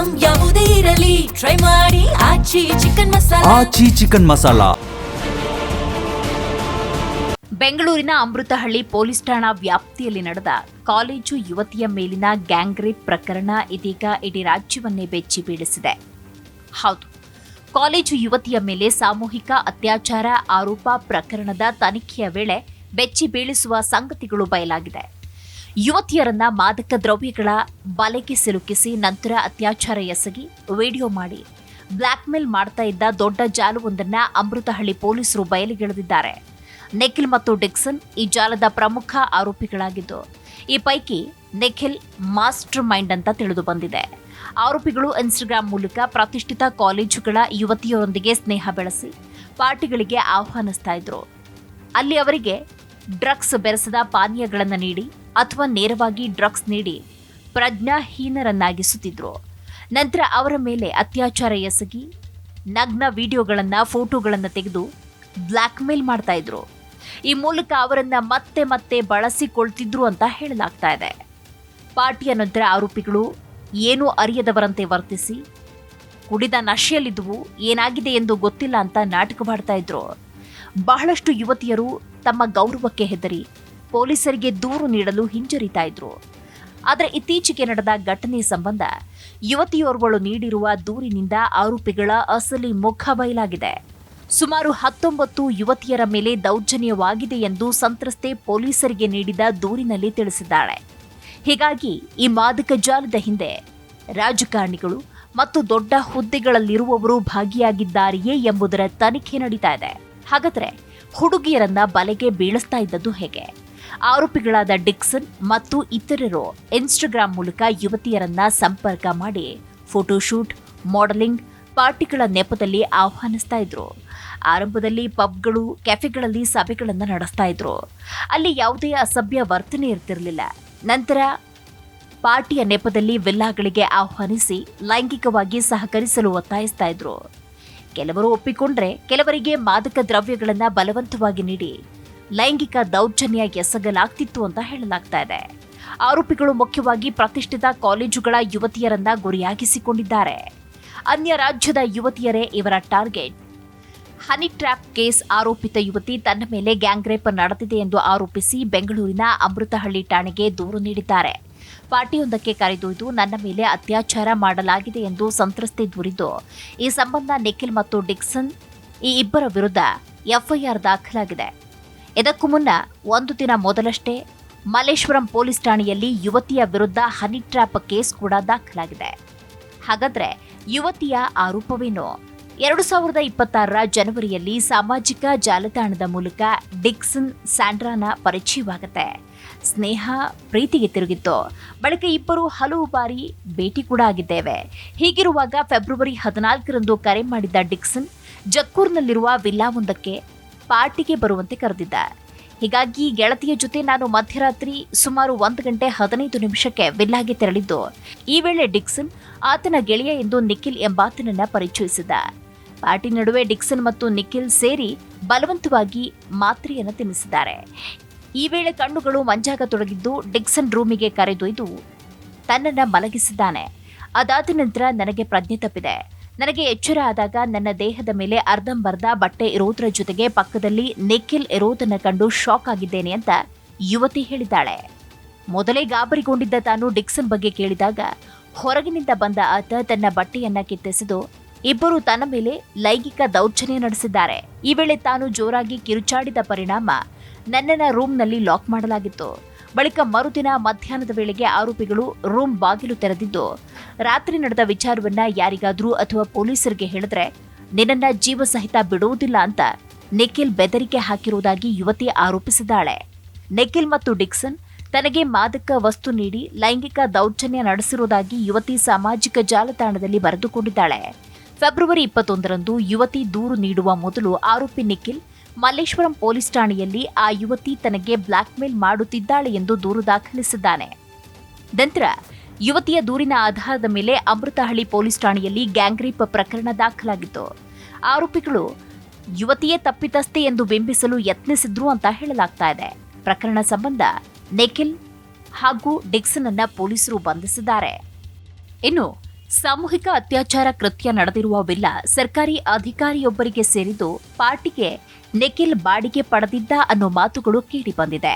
Item ಯಾವುದೇ ಇರಲಿ try ಮಾಡಿ ಆಚಿ ಚಿಕನ್ ಮಸಾಲಾ. ಆಚಿ ಚಿಕನ್ ಮಸಾಲಾ. ಬೆಂಗಳೂರಿನ ಅಮೃತಹಳ್ಳಿ ಪೊಲೀಸ್ ಠಾಣಾ ವ್ಯಾಪ್ತಿಯಲ್ಲಿ ನಡೆದ ಕಾಲೇಜು ಯುವತಿಯ ಮೇಲಿನ ಗ್ಯಾಂಗ್ ರೇಪ್ ಪ್ರಕರಣ ಇದೀಗ ಇಡೀ ರಾಜ್ಯವನ್ನೇ ಬೆಚ್ಚಿ ಬೀಳಿಸಿದೆ. ಹೌದು, ಕಾಲೇಜು ಯುವತಿಯ ಮೇಲೆ ಸಾಮೂಹಿಕ ಅತ್ಯಾಚಾರ ಆರೋಪ ಪ್ರಕರಣದ ತನಿಖೆಯ ವೇಳೆ ಬೆಚ್ಚಿ ಬೀಳಿಸುವ ಸಂಗತಿಗಳು ಬಯಲಾಗಿದೆ. ಯುವತಿಯರನ್ನ ಮಾದಕ ದ್ರವ್ಯಗಳ ಬಲೆಗೆ ಸಿಲುಕಿಸಿ ನಂತರ ಅತ್ಯಾಚಾರ ಎಸಗಿ ವಿಡಿಯೋ ಮಾಡಿ ಬ್ಲ್ಯಾಕ್ಮೇಲ್ ಮಾಡ್ತಾ ಇದ್ದ ದೊಡ್ಡ ಜಾಲವೊಂದನ್ನ ಅಮೃತಹಳ್ಳಿ ಪೊಲೀಸರು ಬಯಲಿಗೆಳೆದಿದ್ದಾರೆ. ನಿಖಿಲ್ ಮತ್ತು ಡಿಕ್ಸನ್ ಈ ಜಾಲದ ಪ್ರಮುಖ ಆರೋಪಿಗಳಾಗಿದ್ದು, ಈ ಪೈಕಿ ನಿಖಿಲ್ ಮಾಸ್ಟರ್ ಮೈಂಡ್ ಅಂತ ತಿಳಿದು ಬಂದಿದೆ. ಆರೋಪಿಗಳು ಇನ್ಸ್ಟಾಗ್ರಾಂ ಮೂಲಕ ಪ್ರತಿಷ್ಠಿತ ಕಾಲೇಜುಗಳ ಯುವತಿಯರೊಂದಿಗೆ ಸ್ನೇಹ ಬೆಳೆಸಿ ಪಾರ್ಟಿಗಳಿಗೆ ಆಹ್ವಾನಿಸ್ತಾ ಇದ್ರು. ಅಲ್ಲಿ ಅವರಿಗೆ ಡ್ರಗ್ಸ್ ಬೆರೆಸದ ಪಾನೀಯಗಳನ್ನು ನೀಡಿ ಅಥವಾ ನೇರವಾಗಿ ಡ್ರಗ್ಸ್ ನೀಡಿ ಪ್ರಜ್ಞಾಹೀನರನ್ನಾಗಿಸುತ್ತಿದ್ರು. ನಂತರ ಅವರ ಮೇಲೆ ಅತ್ಯಾಚಾರ ಎಸಗಿ ನಗ್ನ ವಿಡಿಯೋಗಳನ್ನು ಫೋಟೋಗಳನ್ನು ತೆಗೆದು ಬ್ಲ್ಯಾಕ್ಮೇಲ್ ಮಾಡ್ತಾ ಇದ್ರು. ಈ ಮೂಲಕ ಅವರನ್ನ ಮತ್ತೆ ಮತ್ತೆ ಬಳಸಿಕೊಳ್ತಿದ್ರು ಅಂತ ಹೇಳಲಾಗ್ತಾ ಇದೆ. ಪಾರ್ಟಿಯ ನಂತರ ಆರೋಪಿಗಳು ಏನೂ ಅರಿಯದವರಂತೆ ವರ್ತಿಸಿ ಕುಡಿದ ನಶೆಯಲ್ಲಿದ್ದುವು, ಏನಾಗಿದೆ ಎಂದು ಗೊತ್ತಿಲ್ಲ ಅಂತ ನಾಟಕವಾಡ್ತಾ ಇದ್ರು. ಬಹಳಷ್ಟು ಯುವತಿಯರು ತಮ್ಮ ಗೌರವಕ್ಕೆ ಹೆದರಿ ಪೊಲೀಸರಿಗೆ ದೂರು ನೀಡಲು ಹಿಂಜರಿತಾ ಇದ್ರು. ಆದರೆ ಇತ್ತೀಚೆಗೆ ನಡೆದ ಘಟನೆ ಸಂಬಂಧ ಯುವತಿಯೋರ್ವಳು ನೀಡಿರುವ ದೂರಿನಿಂದ ಆರೋಪಿಗಳ ಅಸಲಿ ಮುಖ ಬಯಲಾಗಿದೆ. ಸುಮಾರು 19 ಯುವತಿಯರ ಮೇಲೆ ದೌರ್ಜನ್ಯವಾಗಿದೆ ಎಂದು ಸಂತ್ರಸ್ತೆ ಪೊಲೀಸರಿಗೆ ನೀಡಿದ ದೂರಿನಲ್ಲಿ ತಿಳಿಸಿದ್ದಾಳೆ. ಹೀಗಾಗಿ ಈ ಮಾದಕ ಜಾಲದ ಹಿಂದೆ ರಾಜಕಾರಣಿಗಳು ಮತ್ತು ದೊಡ್ಡ ಹುದ್ದೆಗಳಲ್ಲಿರುವವರು ಭಾಗಿಯಾಗಿದ್ದಾರೆಯೇ ಎಂಬುದರ ತನಿಖೆ ನಡೀತಾ ಇದೆ. ಹಾಗಾದರೆ ಹುಡುಗಿಯರನ್ನ ಬಲೆಗೆ ಬೀಳಿಸ್ತಾ ಇದ್ದದ್ದು ಹೇಗೆ? ಆರೋಪಿಗಳಾದ ಡಿಕ್ಸನ್ ಮತ್ತು ಇತರರು ಇನ್ಸ್ಟಾಗ್ರಾಂ ಮೂಲಕ ಯುವತಿಯರನ್ನ ಸಂಪರ್ಕ ಮಾಡಿ ಫೋಟೋಶೂಟ್, ಮಾಡೆಲಿಂಗ್, ಪಾರ್ಟಿಗಳ ನೆಪದಲ್ಲಿ ಆಹ್ವಾನಿಸ್ತಾ ಇದ್ರು. ಆರಂಭದಲ್ಲಿ ಪಬ್ಗಳು, ಕೆಫೆಗಳಲ್ಲಿ ಸಭೆಗಳನ್ನು ನಡೆಸ್ತಾ ಇದ್ರು. ಅಲ್ಲಿ ಯಾವುದೇ ಅಸಭ್ಯ ವರ್ತನೆ ಇರ್ತಿರಲಿಲ್ಲ. ನಂತರ ಪಾರ್ಟಿಯ ನೆಪದಲ್ಲಿ ವಿಲ್ಲಾಗಳಿಗೆ ಆಹ್ವಾನಿಸಿ ಲೈಂಗಿಕವಾಗಿ ಸಹಕರಿಸಲು ಒತ್ತಾಯಿಸ್ತಾ ಇದ್ರು. ಕೆಲವರು ಒಪ್ಪಿಕೊಂಡ್ರೆ ಕೆಲವರಿಗೆ ಮಾದಕ ದ್ರವ್ಯಗಳನ್ನು ಬಲವಂತವಾಗಿ ನೀಡಿ ಲೈಂಗಿಕ ದೌರ್ಜನ್ಯ ಎಸಗಲಾಗ್ತಿತ್ತು ಅಂತ ಹೇಳಲಾಗ್ತಾ ಇದೆ. ಆರೋಪಿಗಳು ಮುಖ್ಯವಾಗಿ ಪ್ರತಿಷ್ಠಿತ ಕಾಲೇಜುಗಳ ಯುವತಿಯರನ್ನ ಗುರಿಯಾಗಿಸಿಕೊಂಡಿದ್ದಾರೆ. ಅನ್ಯ ರಾಜ್ಯದ ಯುವತಿಯರೇ ಇವರ ಟಾರ್ಗೆಟ್. ಹನಿ ಟ್ರ್ಯಾಪ್ ಕೇಸ್ ಆರೋಪಿತ ಯುವತಿ ತನ್ನ ಮೇಲೆ ಗ್ಯಾಂಗ್ ರೇಪ್ ನಡೆದಿದೆ ಎಂದು ಆರೋಪಿಸಿ ಬೆಂಗಳೂರಿನ ಅಮೃತಹಳ್ಳಿ ಠಾಣೆಗೆ ದೂರು ನೀಡಿದ್ದಾರೆ. ಪಾರ್ಟಿಯೊಂದಕ್ಕೆ ಕರೆದೊಯ್ದು ನನ್ನ ಮೇಲೆ ಅತ್ಯಾಚಾರ ಮಾಡಲಾಗಿದೆ ಎಂದು ಸಂತ್ರಸ್ತೆ ದೂರಿದ್ದು, ಈ ಸಂಬಂಧ ನಿಖಿಲ್ ಮತ್ತು ಡಿಕ್ಸನ್ ಈ ಇಬ್ಬರ ವಿರುದ್ಧ ಎಫ್ಐಆರ್ ದಾಖಲಾಗಿದೆ. ಇದಕ್ಕೂ ಮುನ್ನ ಒಂದು ದಿನ ಮೊದಲಷ್ಟೇ ಮಲ್ಲೇಶ್ವರಂ ಪೊಲೀಸ್ ಠಾಣೆಯಲ್ಲಿ ಯುವತಿಯ ವಿರುದ್ಧ ಹನಿ ಟ್ರ್ಯಾಪ್ ಕೇಸ್ ಕೂಡ ದಾಖಲಾಗಿದೆ. ಹಾಗಾದ್ರೆ ಯುವತಿಯ ಆರೋಪವೇನು? 2026ರ ಜನವರಿಯಲ್ಲಿ ಸಾಮಾಜಿಕ ಜಾಲತಾಣದ ಮೂಲಕ ಡಿಕ್ಸನ್ ಸ್ಯಾಂಡ್ರಾನ ಪರಿಚಯವಾಗುತ್ತೆ. ಸ್ನೇಹ ಪ್ರೀತಿಗೆ ತಿರುಗಿತ್ತು. ಬಳಿಕ ಇಬ್ಬರು ಹಲವು ಬಾರಿ ಭೇಟಿ ಕೂಡ ಆಗಿದ್ದೇವೆ. ಹೀಗಿರುವಾಗ ಫೆಬ್ರವರಿ 14ರಂದು ಕರೆ ಮಾಡಿದ್ದ ಡಿಕ್ಸನ್ ಜಕ್ಕೂರ್ನಲ್ಲಿರುವ ವಿಲ್ಲಾವೊಂದಕ್ಕೆ ಪಾರ್ಟಿಗೆ ಬರುವಂತೆ ಕರೆದಿದ್ದ. ಹೀಗಾಗಿ ಗೆಳತಿಯ ಜೊತೆ ನಾನು ಮಧ್ಯರಾತ್ರಿ ಸುಮಾರು 1 ಗಂಟೆ 15 ನಿಮಿಷಕ್ಕೆ ವಿಲ್ಲಾಗೆ ತೆರಳಿದ್ದು, ಈ ವೇಳೆ ಡಿಕ್ಸನ್ ಆತನ ಗೆಳೆಯ ಎಂದು ನಿಖಿಲ್ ಎಂಬಾತನನ್ನ ಪರಿಚಯಿಸಿದ. ಪಾರ್ಟಿ ನಡುವೆ ಡಿಕ್ಸನ್ ಮತ್ತು ನಿಖಿಲ್ ಸೇರಿ ಬಲವಂತವಾಗಿ ಮಾತ್ರೆಯನ್ನು ತಿನ್ನಿಸಿದ್ದಾರೆ. ಈ ವೇಳೆ ಕಣ್ಣುಗಳು ಮಂಜಾಗತೊಡಗಿದ್ದು ಡಿಕ್ಸನ್ ರೂಮಿಗೆ ಕರೆದೊಯ್ದು ತನ್ನನ್ನ ಮಲಗಿಸಿದ್ದಾನೆ. ಅದಾದ ನಂತರ ನನಗೆ ಪ್ರಜ್ಞೆ ತಪ್ಪಿದೆ. ನನಗೆ ಎಚ್ಚರ ಆದಾಗ ನನ್ನ ದೇಹದ ಮೇಲೆ ಅರ್ಧಂಬರ್ಧ ಬಟ್ಟೆ ಇರೋದರ ಜೊತೆಗೆ ಪಕ್ಕದಲ್ಲಿ ನಿಖಿಲ್ ಇರೋದನ್ನ ಕಂಡು ಶಾಕ್ ಆಗಿದ್ದೇನೆ ಅಂತ ಯುವತಿ ಹೇಳಿದ್ದಾಳೆ. ಮೊದಲೇ ಗಾಬರಿಗೊಂಡಿದ್ದ ತಾನು ಡಿಕ್ಸನ್ ಬಗ್ಗೆ ಕೇಳಿದಾಗ ಹೊರಗಿನಿಂದ ಬಂದ ಆತ ತನ್ನ ಬಟ್ಟೆಯನ್ನ ಕಿತ್ತೆಸೆದು ಇಬ್ಬರು ತನ್ನ ಮೇಲೆ ಲೈಂಗಿಕ ದೌರ್ಜನ್ಯ ನಡೆಸಿದ್ದಾರೆ. ಈ ವೇಳೆ ತಾನು ಜೋರಾಗಿ ಕಿರುಚಾಡಿದ ಪರಿಣಾಮ ನನ್ನನ್ನ ರೂಮ್ನಲ್ಲಿ ಲಾಕ್ ಮಾಡಲಾಗಿತ್ತು. ಬಳಿಕ ಮರುದಿನ ಮಧ್ಯಾಹ್ನದ ವೇಳೆಗೆ ಆರೋಪಿಗಳು ರೂಮ್ ಬಾಗಿಲು ತೆರೆದಿದ್ದು, ರಾತ್ರಿ ನಡೆದ ವಿಚಾರವನ್ನ ಯಾರಿಗಾದ್ರೂ ಅಥವಾ ಪೊಲೀಸರಿಗೆ ಹೇಳಿದ್ರೆ ನಿನ್ನನ್ನ ಜೀವ ಸಹಿತ ಬಿಡುವುದಿಲ್ಲ ಅಂತ ನಿಖಿಲ್ ಬೆದರಿಕೆ ಹಾಕಿರುವುದಾಗಿ ಯುವತಿ ಆರೋಪಿಸಿದ್ದಾಳೆ. ನಿಖಿಲ್ ಮತ್ತು ಡಿಕ್ಸನ್ ತನಗೆ ಮಾದಕ ವಸ್ತು ನೀಡಿ ಲೈಂಗಿಕ ದೌರ್ಜನ್ಯ ನಡೆಸಿರುವುದಾಗಿ ಯುವತಿ ಸಾಮಾಜಿಕ ಜಾಲತಾಣದಲ್ಲಿ ಬರೆದುಕೊಂಡಿದ್ದಾಳೆ. ಫೆಬ್ರವರಿ 21ರಂದು ಯುವತಿ ದೂರು ನೀಡುವ ಮೊದಲು ಆರೋಪಿ ನಿಖಿಲ್ ಮಲ್ಲೇಶ್ವರಂ ಪೊಲೀಸ್ ಠಾಣೆಯಲ್ಲಿ ಆ ಯುವತಿ ತನಗೆ ಬ್ಲ್ಯಾಕ್ಮೇಲ್ ಮಾಡುತ್ತಿದ್ದಾಳೆ ಎಂದು ದೂರು ದಾಖಲಿಸಿದ್ದಾನೆ. ನಂತರ ಯುವತಿಯ ದೂರಿನ ಆಧಾರದ ಮೇಲೆ ಅಮೃತಹಳ್ಳಿ ಪೊಲೀಸ್ ಠಾಣೆಯಲ್ಲಿ ಗ್ಯಾಂಗ್ ರೇಪ್ ಪ್ರಕರಣ ದಾಖಲಾಗಿತ್ತು. ಆರೋಪಿಗಳು ಯುವತಿಯೇ ತಪ್ಪಿತಸ್ಥೆ ಎಂದು ಬಿಂಬಿಸಲು ಯತ್ನಿಸಿದ್ರು ಅಂತ ಹೇಳಲಾಗ್ತಾ ಇದೆ. ಪ್ರಕರಣ ಸಂಬಂಧ ನಿಖಿಲ್ ಹಾಗೂ ಡಿಕ್ಸನ್ ಅನ್ನ ಪೊಲೀಸರು ಬಂಧಿಸಿದ್ದಾರೆ. ಇನ್ನು ಸಾಮೂಹಿಕ ಅತ್ಯಾಚಾರ ಕೃತ್ಯ ನಡೆದಿರುವ ವಿಲ್ಲಾ ಸರ್ಕಾರಿ ಅಧಿಕಾರಿಯೊಬ್ಬರಿಗೆ ಸೇರಿದ್ದು ಪಾರ್ಟಿಗೆ ನಿಖಿಲ್ ಬಾಡಿಗೆ ಪಡೆದಿದ್ದ ಅನ್ನೋ ಮಾತುಗಳು ಕೇಳಿಬಂದಿದೆ.